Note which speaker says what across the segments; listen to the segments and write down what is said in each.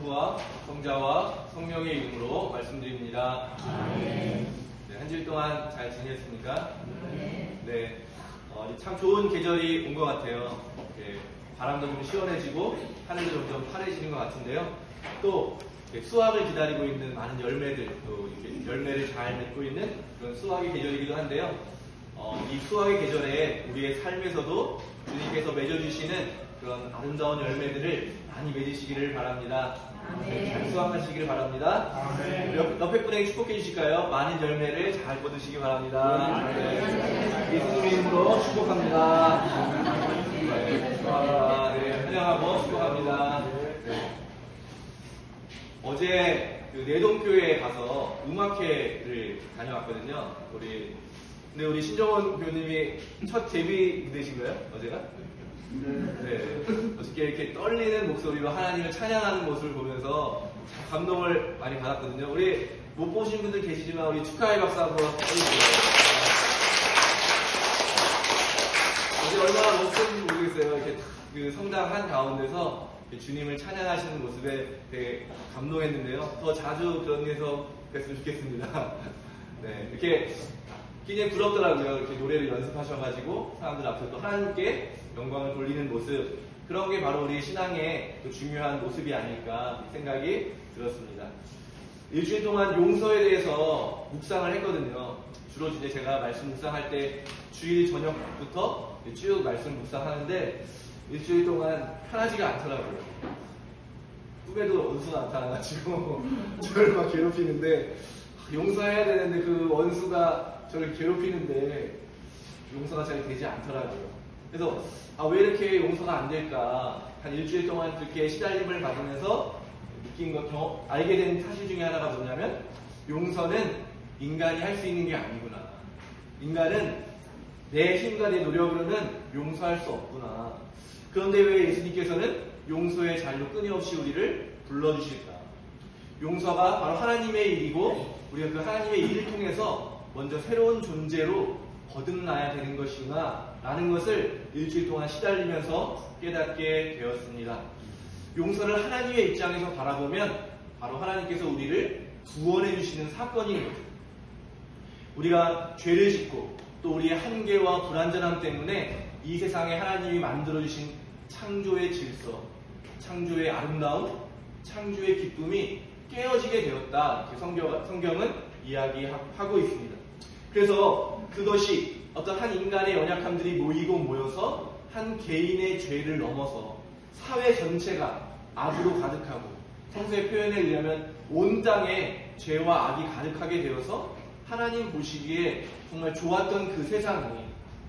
Speaker 1: 성부와 성자와 성령의 이름으로 말씀드립니다. 네, 한 주일 동안 잘 지냈습니까? 네. 참 좋은 계절이 온 것 같아요. 바람도 좀 시원해지고 하늘도 점점 파래지는 것 같은데요. 또 수확을 기다리고 있는 많은 열매들, 또 이렇게 열매를 잘 맺고 있는 그런 수확의 계절이기도 한데요. 이 수확의 계절에 우리의 삶에서도 주님께서 맺어주시는 그런 아름다운 열매들을 많이 맺으시기를 바랍니다. 잘 수확하시기를 바랍니다. 옆에 분에게 축복해 주실까요? 많은 열매를 잘 거두시기 바랍니다. 예수님의 이름으로 축복합니다. 네, 환영하고 축복합니다. 어제 그 내동교회에 가서 음악회를 다녀왔거든요. 근데 우리 신정원 교님이 첫 데뷔 무대신가요? 어제가? 네. 어저께 이렇게 떨리는 목소리로 하나님을 찬양하는 모습을 보면서 감동을 많이 받았거든요. 우리 못 보신 분들 계시지만 우리 축하의 박수 한번 해주세요. 어제 얼마나 멋졌는지 모르겠어요. 이렇게 그 성당 한 가운데서 주님을 찬양하시는 모습에 되게 감동했는데요. 더 자주 그런 데서 뵀으면 좋겠습니다. 네, 이렇게 굉장히 부럽더라고요. 이렇게 노래를 연습하셔가지고 사람들 앞에서 또 하나님께 영광을 돌리는 모습, 그런 게 바로 우리 신앙의 또 중요한 모습이 아닐까 생각이 들었습니다. 일주일 동안 용서에 대해서 묵상을 했거든요. 주로 이제 제가 말씀 묵상할 때 주일 저녁부터 쭉 말씀 묵상하는데 일주일 동안 편하지가 않더라고요. 꿈에도 원수가 나타나가지고 저를 막 괴롭히는데 용서해야 되는데 그 원수가 저를 괴롭히는데 용서가 잘 되지 않더라고요. 그래서 왜 이렇게 용서가 안 될까? 한 일주일 동안 그렇게 시달림을 받으면서 느낀 것, 알게 된 사실 중에 하나가 뭐냐면 용서는 인간이 할 수 있는 게 아니구나. 인간은 내 힘과 내 노력으로는 용서할 수 없구나. 그런데 왜 예수님께서는 용서의 자리로 끊임없이 우리를 불러주실까? 용서가 바로 하나님의 일이고 우리가 그 하나님의 일을 통해서 먼저 새로운 존재로 거듭나야 되는 것이구나 라는 것을 일주일 동안 시달리면서 깨닫게 되었습니다. 용서를 하나님의 입장에서 바라보면 바로 하나님께서 우리를 구원해 주시는 사건인 거죠. 우리가 죄를 짓고 또 우리의 한계와 불완전함 때문에 이 세상에 하나님이 만들어주신 창조의 질서, 창조의 아름다움, 창조의 기쁨이 깨어지게 되었다. 이렇게 성경은 이야기하고 있습니다. 그래서 그것이 어떤 한 인간의 연약함들이 모이고 모여서 한 개인의 죄를 넘어서 사회 전체가 악으로 가득하고 성서의 표현에 의하면 온 땅에 죄와 악이 가득하게 되어서 하나님 보시기에 정말 좋았던 그 세상이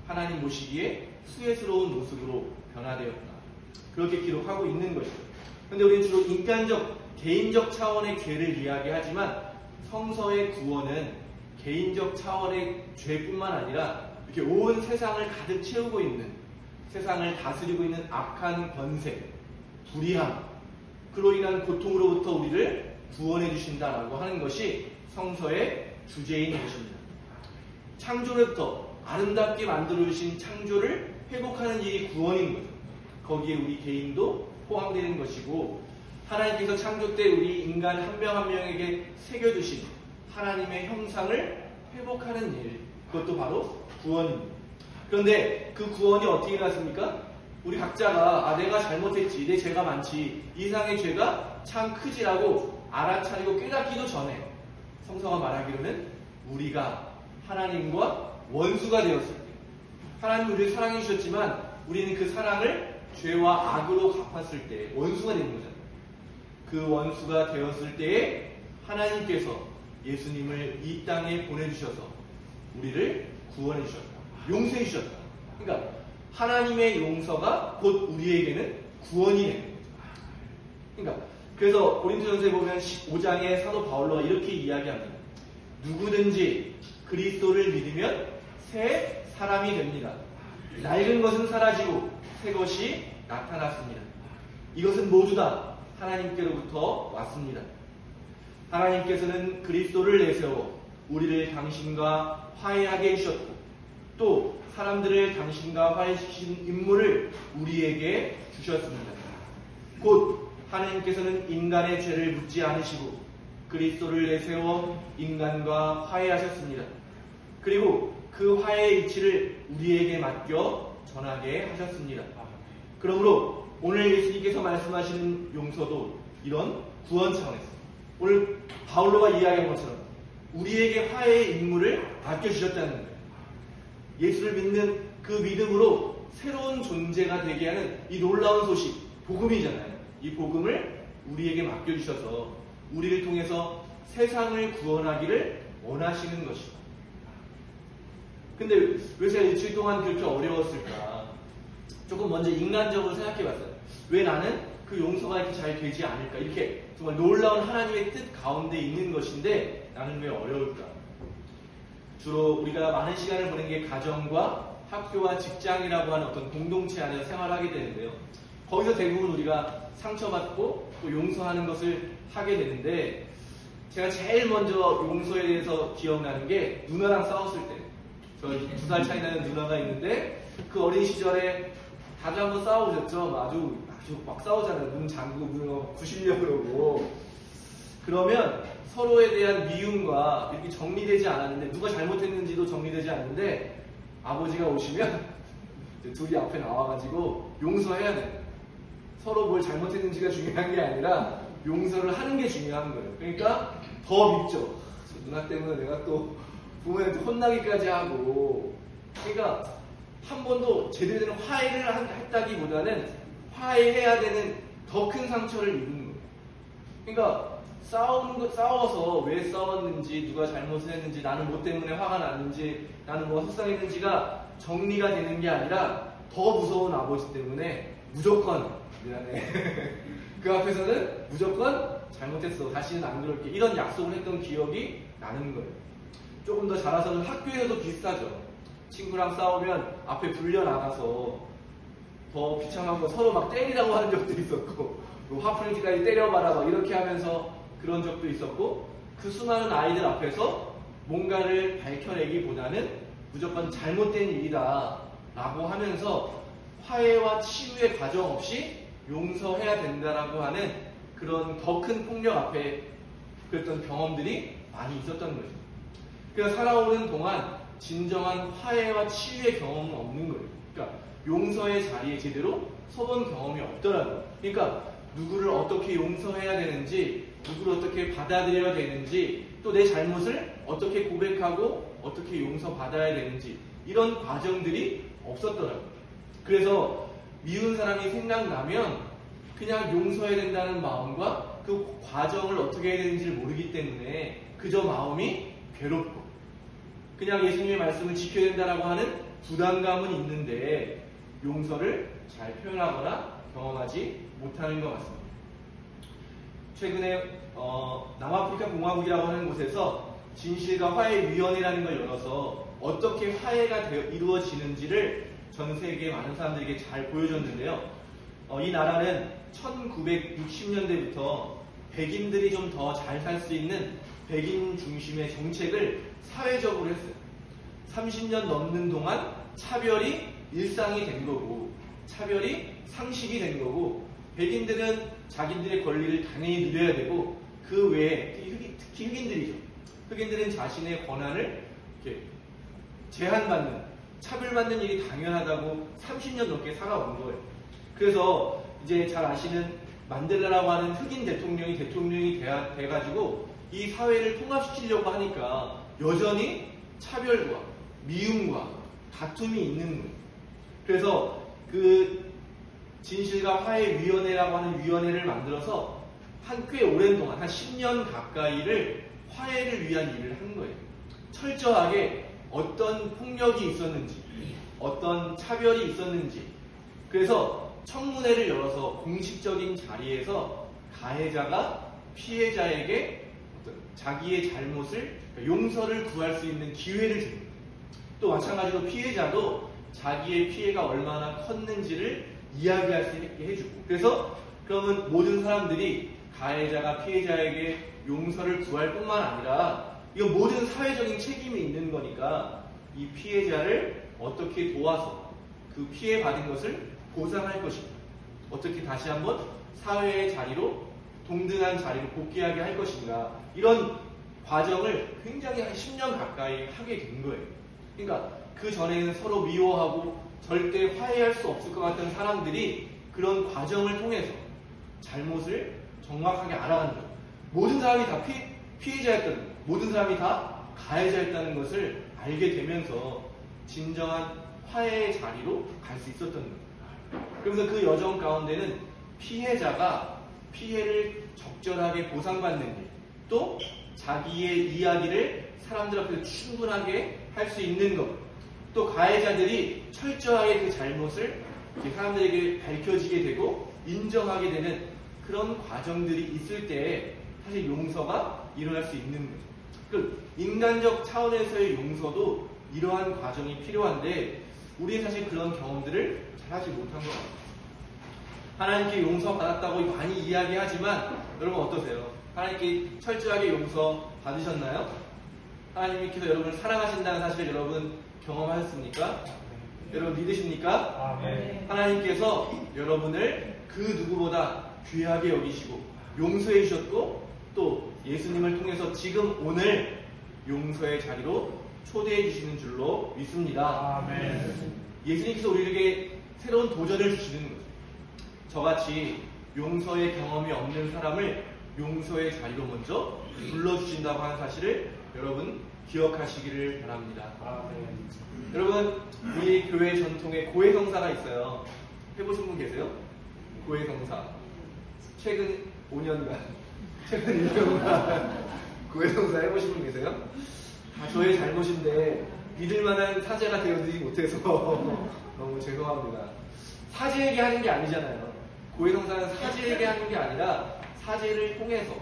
Speaker 1: 하나님 보시기에 수혜스러운 모습으로 변화되었다. 그렇게 기록하고 있는 것이죠. 그런데 우리는 주로 인간적, 개인적 차원의 죄를 이야기하지만 성서의 구원은 개인적 차원의 죄뿐만 아니라 이렇게 온 세상을 가득 채우고 있는, 세상을 다스리고 있는 악한 권세, 불의함, 그로 인한 고통으로부터 우리를 구원해 주신다라고 하는 것이 성서의 주제인 것입니다. 창조로부터 아름답게 만들어주신 창조를 회복하는 일이 구원인 거죠. 거기에 우리 개인도 포함되는 것이고 하나님께서 창조 때 우리 인간 한 명 한 명에게 새겨주신 하나님의 형상을 회복하는 일, 그것도 바로 구원입니다. 그런데 그 구원이 어떻게 일어났습니까? 우리 각자가 내가 잘못했지, 내 죄가 많지, 이 세상의 죄가 참 크지라고 알아차리고 깨닫기도 전에 성서가 말하기로는 우리가 하나님과 원수가 되었을 때, 하나님은 우리를 사랑해 주셨지만 우리는 그 사랑을 죄와 악으로 갚았을 때 원수가 되는 거잖아요. 그 원수가 되었을 때에 하나님께서 예수님을 이 땅에 보내주셔서 우리를 구원해 주셨다. 용서해 주셨다. 그러니까 하나님의 용서가 곧 우리에게는 구원이 되는 거죠. 그러니까 그래서 고린도전서에 보면 15장에 사도 바울로가 이렇게 이야기합니다. 누구든지 그리스도를 믿으면 새 사람이 됩니다. 낡은 것은 사라지고 새 것이 나타났습니다. 이것은 모두 다 하나님께로부터 왔습니다. 하나님께서는 그리스도를 내세워 우리를 당신과 화해하게 해주셨고 또 사람들을 당신과 화해시키신 임무를 우리에게 주셨습니다. 곧 하나님께서는 인간의 죄를 묻지 않으시고 그리스도를 내세워 인간과 화해하셨습니다. 그리고 그 화해의 이치를 우리에게 맡겨 전하게 하셨습니다. 그러므로 오늘 예수님께서 말씀하시는 용서도 이런 구원 차원에서 오늘 바울로가 이야기한 것처럼 우리에게 화해의 임무를 맡겨주셨다는 거예요. 예수를 믿는 그 믿음으로 새로운 존재가 되게 하는 이 놀라운 소식, 복음이잖아요. 이 복음을 우리에게 맡겨주셔서 우리를 통해서 세상을 구원하기를 원하시는 것이다. 근데 왜 제가 일주일 동안 그렇게 어려웠을까? 조금 먼저 인간적으로 생각해봤어요. 왜 나는 그 용서가 이렇게 잘 되지 않을까? 이렇게 정말 놀라운 하나님의 뜻 가운데 있는 것인데 나는 왜 어려울까? 주로 우리가 많은 시간을 보낸 게 가정과 학교와 직장이라고 하는 어떤 공동체 안에서 생활하게 되는데요. 거기서 대부분 우리가 상처받고 또 용서하는 것을 하게 되는데 제가 제일 먼저 용서에 대해서 기억나는 게 누나랑 싸웠을 때 저희 2살 차이 나는 누나가 있는데 그 어린 시절에 다들 한번 싸워보셨죠? 아주 막 싸우잖아요. 문 잠그고 문을 부시려고 그러고 그러면 서로에 대한 미움과 이렇게 정리되지 않았는데 누가 잘못했는지도 정리되지 않는데 아버지가 오시면 둘이 앞에 나와가지고 용서해야 돼요. 서로 뭘 잘못했는지가 중요한 게 아니라 용서를 하는 게 중요한 거예요. 그러니까 더 밉죠. 누나 때문에 내가 또 부모님한테 혼나기까지 하고 그러니까 한 번도 제대로 된 화해를 했다기보다는 화해해야 되는 더 큰 상처를 입은 거예요. 그러니까 싸워서 왜 싸웠는지 누가 잘못을 했는지 나는 뭐 때문에 화가 났는지 나는 뭐 속상했는지가 정리가 되는 게 아니라 더 무서운 아버지 때문에 무조건 미안해 그 앞에서는 무조건 잘못했어 다시는 안 그럴게 이런 약속을 했던 기억이 나는 거예요. 조금 더 자라서는 학교에서도 비슷하죠. 친구랑 싸우면 앞에 불려나가서 더 비참한 거 서로 막 때리라고 하는 적도 있었고 화풀이까지 때려봐라 막 이렇게 하면서 그런 적도 있었고 그 수많은 아이들 앞에서 뭔가를 밝혀내기보다는 무조건 잘못된 일이다 라고 하면서 화해와 치유의 과정 없이 용서해야 된다라고 하는 그런 더 큰 폭력 앞에 그랬던 경험들이 많이 있었던 거죠. 그래서 살아오는 동안 진정한 화해와 치유의 경험은 없는 거예요. 그러니까 용서의 자리에 제대로 서본 경험이 없더라고요. 그러니까 누구를 어떻게 용서해야 되는지, 누구를 어떻게 받아들여야 되는지, 또 내 잘못을 어떻게 고백하고 어떻게 용서받아야 되는지 이런 과정들이 없었더라고요. 그래서 미운 사람이 생각나면 그냥 용서해야 된다는 마음과 그 과정을 어떻게 해야 되는지를 모르기 때문에 그저 마음이 괴롭고 그냥 예수님의 말씀을 지켜야 된다라고 하는 부담감은 있는데 용서를 잘 표현하거나 경험하지 못하는 것 같습니다. 최근에 남아프리카 공화국이라고 하는 곳에서 진실과 화해위원회라는 걸 열어서 어떻게 화해가 이루어지는지를 전 세계 많은 사람들에게 잘 보여줬는데요. 이 나라는 1960년대부터 백인들이 좀 더 잘 살 수 있는 백인 중심의 정책을 사회적으로 했어요. 30년 넘는 동안 차별이 일상이 된 거고 차별이 상식이 된 거고 백인들은 자기들의 권리를 당연히 누려야 되고 그 외에 특히 흑인들이죠. 흑인들은 자신의 권한을 이렇게 제한받는 차별받는 일이 당연하다고 30년 넘게 살아온 거예요. 그래서 이제 잘 아시는 만델라라고 하는 흑인 대통령이 돼가지고 이 사회를 통합시키려고 하니까 여전히 차별과 미움과 다툼이 있는 거예요. 그래서 그 진실과 화해위원회라고 하는 위원회를 만들어서 꽤 오랜 동안 한 10년 가까이를 화해를 위한 일을 한 거예요. 철저하게 어떤 폭력이 있었는지 어떤 차별이 있었는지 그래서 청문회를 열어서 공식적인 자리에서 가해자가 피해자에게 자기의 잘못을 용서를 구할 수 있는 기회를 줍니다. 또 마찬가지로 피해자도 자기의 피해가 얼마나 컸는지를 이야기할 수 있게 해주고 그래서 그러면 모든 사람들이 가해자가 피해자에게 용서를 구할 뿐만 아니라 이거 모든 사회적인 책임이 있는 거니까 이 피해자를 어떻게 도와서 그 피해받은 것을 보상할 것인가 어떻게 다시 한번 사회의 자리로, 동등한 자리로 복귀하게 할 것인가, 이런 과정을 굉장히 한 10년 가까이 하게 된 거예요. 그러니까 그 전에는 서로 미워하고 절대 화해할 수 없을 것 같은 사람들이 그런 과정을 통해서 잘못을 정확하게 알아가는 거예요. 모든 사람이 다 피해자였다는 거예요. 모든 사람이 다 가해자였다는 것을 알게 되면서 진정한 화해의 자리로 갈 수 있었던 거예요. 그래서 그 여정 가운데는 피해자가 피해를 적절하게 보상받는 일, 또 자기의 이야기를 사람들 앞에서 충분하게 할 수 있는 것, 또 가해자들이 철저하게 그 잘못을 사람들에게 밝혀지게 되고 인정하게 되는 그런 과정들이 있을 때 사실 용서가 일어날 수 있는 거죠. 그 인간적 차원에서의 용서도 이러한 과정이 필요한데 우리는 사실 그런 경험들을 잘하지 못한 것 같아요. 하나님께 용서받았다고 많이 이야기하지만 여러분 어떠세요? 하나님께 철저하게 용서 받으셨나요? 하나님께서 여러분을 사랑하신다는 사실을 여러분 경험하셨습니까? 여러분 믿으십니까? 하나님께서 여러분을 그 누구보다 귀하게 여기시고 용서해 주셨고 또 예수님을 통해서 지금 오늘 용서의 자리로 초대해 주시는 줄로 믿습니다.
Speaker 2: 아멘.
Speaker 1: 예수님께서 우리에게 새로운 도전을 주시는 거죠. 저같이 용서의 경험이 없는 사람을 용서의 자리로 먼저 불러주신다고 하는 사실을 여러분 기억하시기를 바랍니다.
Speaker 2: 아멘.
Speaker 1: 여러분 우리 교회 전통에 고해성사가 있어요. 해보신 분 계세요? 고해성사. 최근 5년간 최근 1년간 고해성사 해보신 분 계세요? 다 저의 잘못인데 믿을만한 사제가 되어드리지 못해서 너무 죄송합니다. 사제에게 하는 게 아니잖아요. 고해성사는 사제에게 하는 게 아니라 사제를 통해서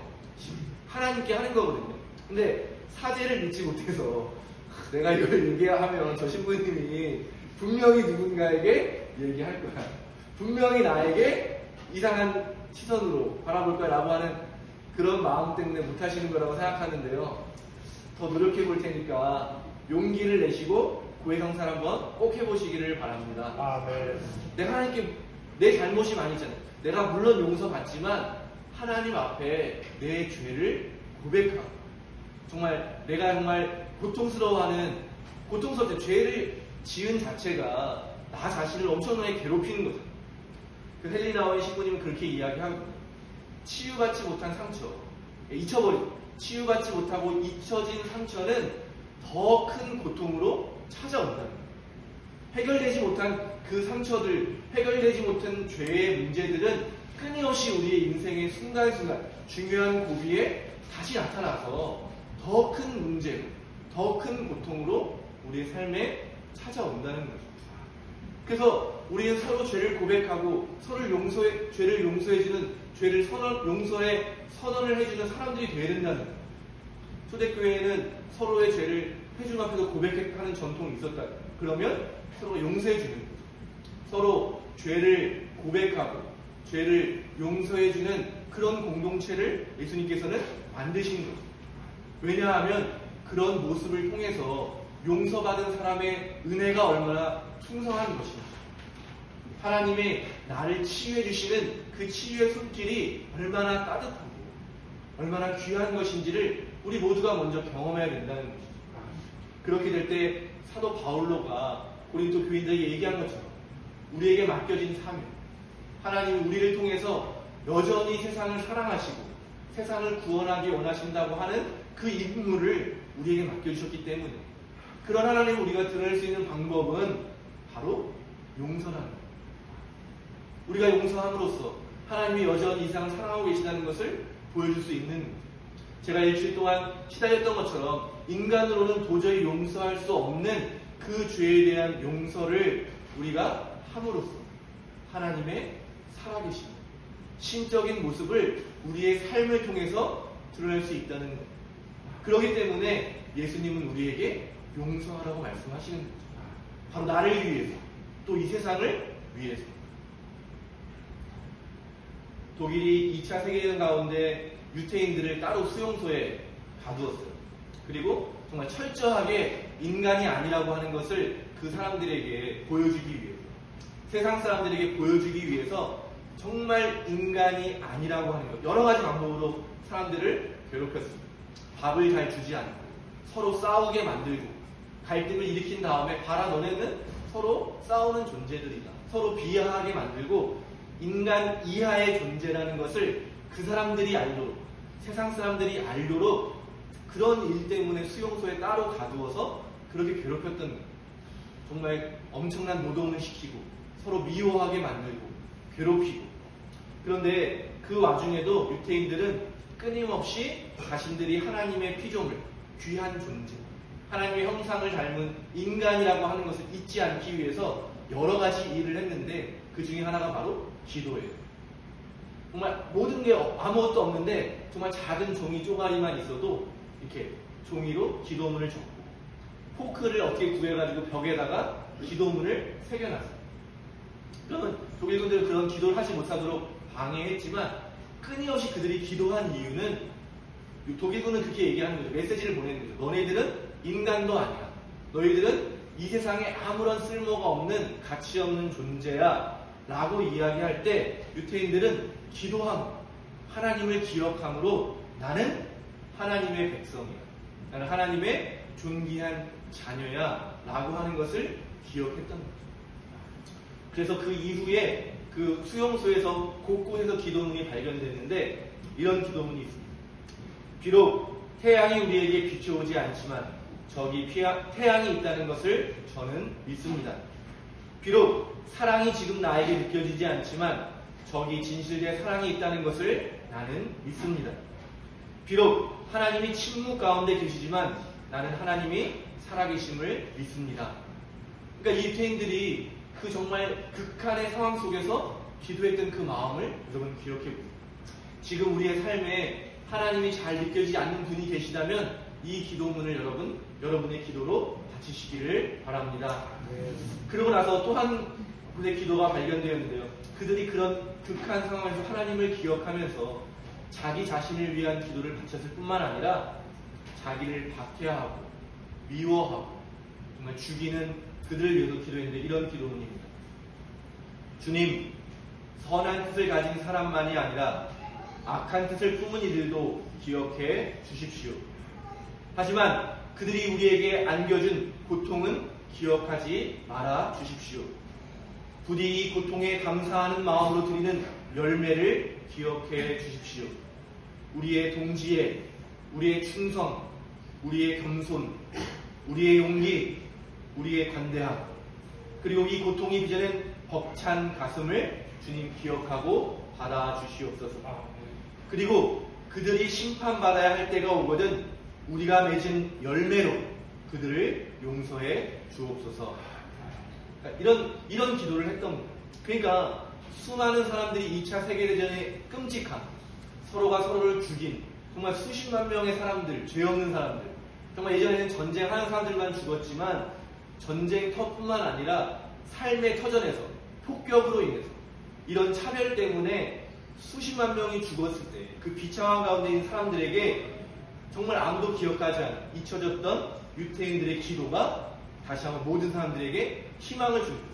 Speaker 1: 하나님께 하는 거거든요. 근데 사제를 믿지 못해서 내가 이걸 얘기하면 저 신부님이 분명히 누군가에게 얘기할 거야. 분명히 나에게 이상한 시선으로 바라볼 거야 라고 하는 그런 마음 때문에 못하시는 거라고 생각하는데요. 더 노력해 볼 테니까 용기를 내시고 고해성사를 한번 꼭 해보시기를 바랍니다.
Speaker 2: 아멘.
Speaker 1: 내가 하나님께 내 잘못이 많이 있잖아요. 내가 물론 용서받지만 하나님 앞에 내 죄를 고백하고 내가 정말 고통스러워하는 고통스럽게 죄를 지은 자체가 나 자신을 엄청나게 괴롭히는 거죠. 그 헬리나와의 신부님은 그렇게 이야기하고 치유받지 못한 상처, 잊혀버리고 치유받지 못하고 잊혀진 상처는 더 큰 고통으로 찾아온다는 거예요. 해결되지 못한 그 상처들, 해결되지 못한 죄의 문제들은 끊임없이 우리의 인생의 순간순간 중요한 고비에 다시 나타나서 더 큰 문제로, 더 큰 고통으로 우리의 삶에 찾아온다는 거죠. 그래서 우리는 서로 죄를 고백하고 서로 죄를 용서해주는, 용서의 선언을 해주는 사람들이 되어야 된다는 거예요. 초대교회에는 서로의 죄를 회중 앞에서 고백하는 전통이 있었다. 그러면 서로 용서해주는 거죠. 서로 죄를 고백하고 죄를 용서해주는 그런 공동체를 예수님께서는 만드신 거죠. 왜냐하면 그런 모습을 통해서 용서받은 사람의 은혜가 얼마나 풍성한 것인지, 하나님의 나를 치유해주시는 그 치유의 손길이 얼마나 따뜻하고 얼마나 귀한 것인지를 우리 모두가 먼저 경험해야 된다는 것이죠. 그렇게 될 때 사도 바울로가 고린도 교인들에게 얘기한 것처럼 우리에게 맡겨진 사명, 하나님은 우리를 통해서 여전히 세상을 사랑하시고 세상을 구원하기 원하신다고 하는 그 임무를 우리에게 맡겨주셨기 때문에 그런 하나님을 우리가 드러낼 수 있는 방법은 바로 용서라는 거예요. 우리가 용서함으로써 하나님이 여전히 이 세상을 사랑하고 계시다는 것을 보여줄 수 있는 거예요. 제가 일주일 동안 시달렸던 것처럼 인간으로는 도저히 용서할 수 없는 그 죄에 대한 용서를 우리가 함으로써 하나님의 살아계신 신적인 모습을 우리의 삶을 통해서 드러낼 수 있다는 것. 그렇기 때문에 예수님은 우리에게 용서하라고 말씀하시는 거죠. 바로 나를 위해서, 또 이 세상을 위해서. 독일이 2차 세계대전 가운데 유태인들을 따로 수용소에 가두었어요. 그리고 정말 철저하게 인간이 아니라고 하는 것을 그 사람들에게 보여주기 위해서, 세상 사람들에게 보여주기 위해서 정말 인간이 아니라고 하는 것. 여러 가지 방법으로 사람들을 괴롭혔습니다. 밥을 잘 주지 않고 서로 싸우게 만들고 갈등을 일으킨 다음에 봐라 너네는 서로 싸우는 존재들이다. 서로 비하하게 만들고 인간 이하의 존재라는 것을 그 사람들이 알도록 세상 사람들이 알도록 그런 일 때문에 수용소에 따로 가두어서 그렇게 괴롭혔던 거예요. 정말 엄청난 노동을 시키고 서로 미워하게 만들고 괴롭히고 그런데 그 와중에도 유태인들은 끊임없이 자신들이 하나님의 피조물, 귀한 존재, 하나님의 형상을 닮은 인간이라고 하는 것을 잊지 않기 위해서 여러 가지 일을 했는데 그 중에 하나가 바로 기도예요. 정말 모든 게 아무것도 없는데 정말 작은 종이 쪼가리만 있어도 이렇게 종이로 기도문을 적고 포크를 어떻게 구해가지고 벽에다가 기도문을 새겨놨어요. 그러면 독일군들은 그런 기도를 하지 못하도록 방해했지만 끊임없이 그들이 기도한 이유는 독일군은 그렇게 얘기하는 거죠. 메시지를 보내는 거죠. 너네들은 인간도 아니야. 너희들은 이 세상에 아무런 쓸모가 없는 가치 없는 존재야 라고 이야기할 때 유태인들은 기도함, 하나님을 기억함으로 나는 하나님의 백성이야. 나는 하나님의 존귀한 자녀야 라고 하는 것을 기억했던 거죠. 그래서 그 이후에 그 수용소에서 곳곳에서 기도문이 발견됐는데 이런 기도문이 있습니다. 비록 태양이 우리에게 비춰오지 않지만 저기 태양이 있다는 것을 저는 믿습니다. 비록 사랑이 지금 나에게 느껴지지 않지만 저기 진실의 사랑이 있다는 것을 나는 믿습니다. 비록 하나님이 침묵 가운데 계시지만 나는 하나님이 살아계심을 믿습니다. 그러니까 이 유태인들이 그 정말 극한의 상황 속에서 기도했던 그 마음을 여러분 기억해보세요. 지금 우리의 삶에 하나님이 잘 느껴지지 않는 분이 계시다면 이 기도문을 여러분의 기도로 바치시기를 바랍니다. 그러고 나서 또 한 분의 기도가 발견되었는데요. 그들이 그런 극한 상황에서 하나님을 기억하면서 자기 자신을 위한 기도를 바쳤을 뿐만 아니라 자기를 박해하고 미워하고 정말 죽이는 그들을 위해서 기도했는데 이런 기도문입니다. 주님, 선한 뜻을 가진 사람만이 아니라 악한 뜻을 품은 이들도 기억해 주십시오. 하지만 그들이 우리에게 안겨준 고통은 기억하지 말아 주십시오. 부디 이 고통에 감사하는 마음으로 드리는 열매를 기억해 주십시오. 우리의 동지애, 우리의 충성, 우리의 겸손, 우리의 용기, 우리의 관대함, 그리고 이 고통이 빚어낸 벅찬 가슴을 주님 기억하고 받아주시옵소서. 그리고 그들이 심판받아야 할 때가 오거든 우리가 맺은 열매로 그들을 용서해 주옵소서. 이런 기도를 했던 거예요. 그러니까 수많은 사람들이 2차 세계대전에 끔찍한 서로가 서로를 죽인 정말 수십만 명의 사람들, 죄 없는 사람들, 정말 예전에는 전쟁하는 사람들만 죽었지만 전쟁터뿐만 아니라 삶의 터전에서 폭격으로 인해서 이런 차별 때문에 수십만 명이 죽었을 때 그 비참한 가운데 있는 사람들에게 정말 아무도 기억하지 않은 잊혀졌던 유태인들의 기도가 다시 한번 모든 사람들에게 희망을 줍니다.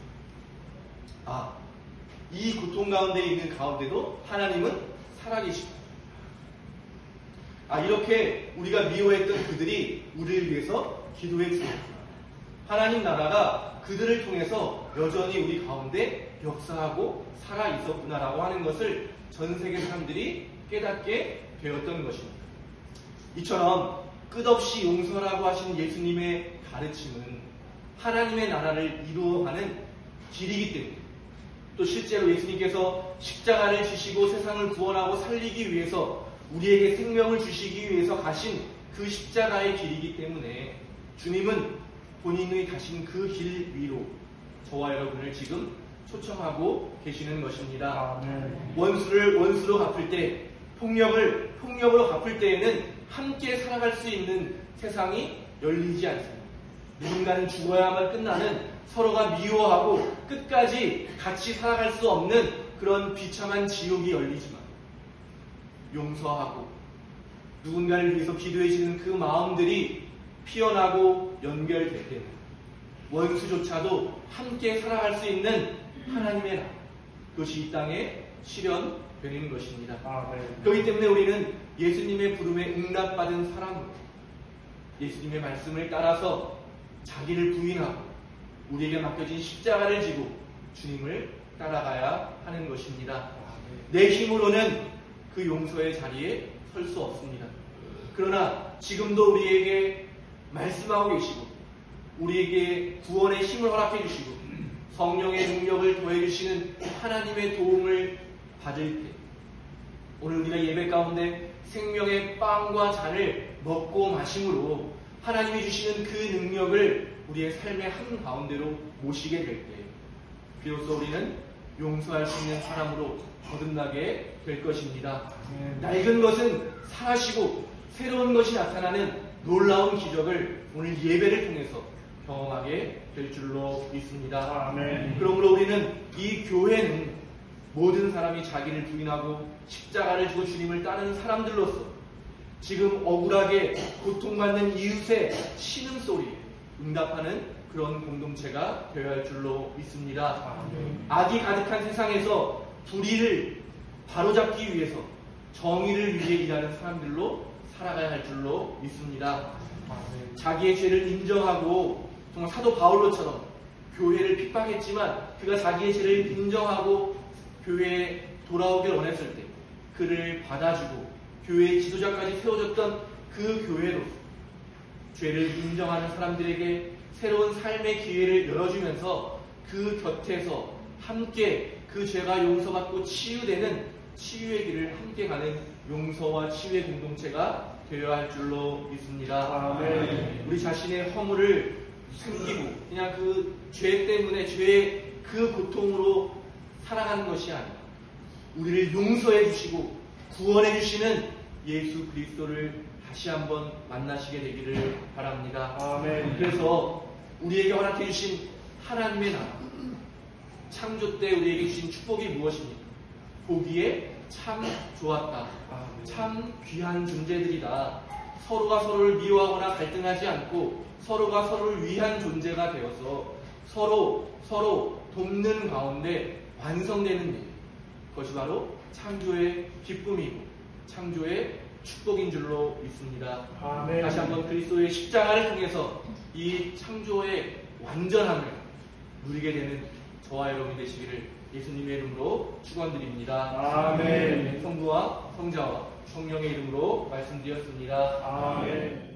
Speaker 1: 아, 이 고통 가운데 있는 가운데도 하나님은 살아계십니다. 아, 이렇게 우리가 미워했던 그들이 우리를 위해서 기도해 주었구나. 하나님 나라가 그들을 통해서 여전히 우리 가운데 역사하고 살아 있었구나라고 하는 것을 전 세계 사람들이 깨닫게 되었던 것입니다. 이처럼 끝없이 용서라고 하신 예수님의 가르침은 하나님의 나라를 이루어가는 길이기 때문에 또 실제로 예수님께서 십자가를 지시고 세상을 구원하고 살리기 위해서 우리에게 생명을 주시기 위해서 가신 그 십자가의 길이기 때문에 주님은 본인이 가신 그 길 위로 저와 여러분을 지금 초청하고 계시는 것입니다. 원수를 원수로 갚을 때, 폭력으로 갚을 때에는 함께 살아갈 수 있는 세상이 열리지 않습니다. 누군가는 죽어야만 끝나는 서로가 미워하고 끝까지 같이 살아갈 수 없는 그런 비참한 지옥이 열리지만 용서하고 누군가를 위해서 기도해주는 그 마음들이 피어나고 연결될 때는 원수조차도 함께 살아갈 수 있는 하나님의 나라, 그것이 이 땅에 실현되는 것입니다.
Speaker 2: 아멘.
Speaker 1: 그렇기 때문에 우리는 예수님의 부름에 응답받은 사람으로 예수님의 말씀을 따라서 자기를 부인하고 우리에게 맡겨진 십자가를 지고 주님을 따라가야 하는 것입니다. 내 힘으로는 그 용서의 자리에 설 수 없습니다. 그러나 지금도 우리에게 말씀하고 계시고 우리에게 구원의 힘을 허락해 주시고 성령의 능력을 더해 주시는 하나님의 도움을 받을 때 오늘 우리가 예배 가운데 생명의 빵과 잔을 먹고 마심으로 하나님이 주시는 그 능력을 우리의 삶의 한가운데로 모시게 될 때 비로소 우리는 용서할 수 있는 사람으로 거듭나게 될 것입니다. 낡은 것은 사라지고 새로운 것이 나타나는 놀라운 기적을 오늘 예배를 통해서 경험하게 될 줄로 믿습니다.
Speaker 2: 아멘.
Speaker 1: 그러므로 우리는 이 교회는 모든 사람이 자기를 부인하고 십자가를 지고 주님을 따르는 사람들로서 지금 억울하게 고통받는 이웃의 신음소리에 응답하는 그런 공동체가 되어야 할 줄로 믿습니다. 악이 가득한 세상에서 불의를 바로잡기 위해서 정의를 위해 일하는 사람들로 살아가야 할 줄로 믿습니다. 자기의 죄를 인정하고 정말 사도 바울로처럼 교회를 핍박했지만 그가 자기의 죄를 인정하고 교회에 돌아오길 원했을 때 그를 받아주고 교회의 지도자까지 세워줬던 그 교회로서 죄를 인정하는 사람들에게 새로운 삶의 기회를 열어주면서 그 곁에서 함께 그 죄가 용서받고 치유되는 치유의 길을 함께 가는 용서와 치유의 공동체가 되어야 할 줄로 믿습니다.
Speaker 2: 아멘.
Speaker 1: 우리 자신의 허물을 숨기고 그냥 그 죄 때문에 죄의 그 고통으로 살아가는 것이 아니라 우리를 용서해 주시고 구원해 주시는 예수 그리스도를 다시 한번 만나시게 되기를 바랍니다.
Speaker 2: 아멘.
Speaker 1: 그래서 우리에게 허락해 주신 하나님의 나라 창조 때 우리에게 주신 축복이 무엇입니까? 보기에 참 좋았다. 참 귀한 존재들이다. 서로가 서로를 미워하거나 갈등하지 않고 서로가 서로를 위한 존재가 되어서 서로 돕는 가운데 완성되는 일. 그것이 바로 창조의 기쁨이고 창조의 축복인 줄로 믿습니다.
Speaker 2: 아멘.
Speaker 1: 다시 한번 그리스도의 십자가를 통해서 이 창조의 완전함을 누리게 되는 저와 여러분이 되시기를 예수님의 이름으로 축원드립니다.
Speaker 2: 아멘.
Speaker 1: 성부와 성자와 성령의 이름으로 말씀드렸습니다.
Speaker 2: 아멘.